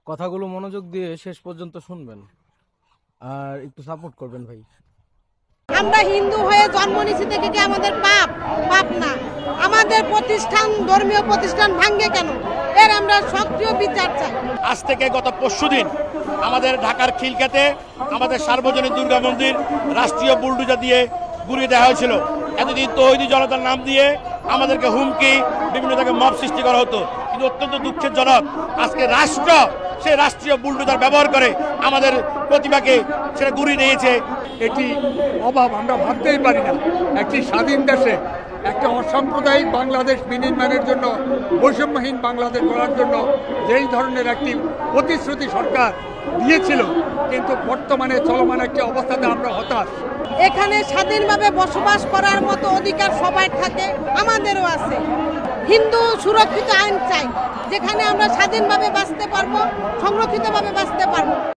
কথাগুলো মনোযোগ দিয়ে শেষ পর্যন্ত শুনবেন আর একটু সাপোর্ট করবেন ভাই। আমরা হিন্দু হয়ে জন্ম নিয়েছি দেখে কি আমাদের পাপ? পাপ না। আমাদের প্রতিষ্ঠান, ধর্মীয় প্রতিষ্ঠান ভাঙ্গে কেন? এর আমরা সক্রিয় বিচার চাই। আজ থেকে গত পরশুদিন আমাদের ঢাকার খিলক্ষেতে আমাদের সার্বজনীন দুর্গা মন্দির রাষ্ট্রীয় বুলডোজার দিয়ে গুড়িয়ে দেওয়া হয়েছিল। এতদিন তৌহিদি জনতার নাম দিয়ে আমাদেরকে হুমকি, বিভিন্ন জায়গায় মব সৃষ্টি করা হতো, কিন্তু অত্যন্ত দুঃখের জনক আজকে রাষ্ট্র সে রাষ্ট্রীয় বুলডোজার ব্যবহার করে আমাদের প্রতিভাকে সেটা গুড়িয়ে দিয়েছে। এটি অভাব আমরা ভাবতেই পারি না। একটি স্বাধীন দেশে একটা অসাম্প্রদায়িক বাংলাদেশ বিনির্মাণের জন্য, বৈষম্যহীন বাংলাদেশ গড়ার জন্য যেই ধরনের একটি প্রতিশ্রুতি সরকার দিয়েছিল, কিন্তু বর্তমানে চলমান একটি অবস্থাতে আমরা হতাশ। এখানে স্বাধীনভাবে বসবাস করার মতো অধিকার সবাই থাকে, আমাদেরও আছে। হিন্দু সুরক্ষিত আইন চাই, যেখানে আমরা স্বাধীনভাবে বাঁচতে পারবো, সংরক্ষিতভাবে বাঁচতে পারবো।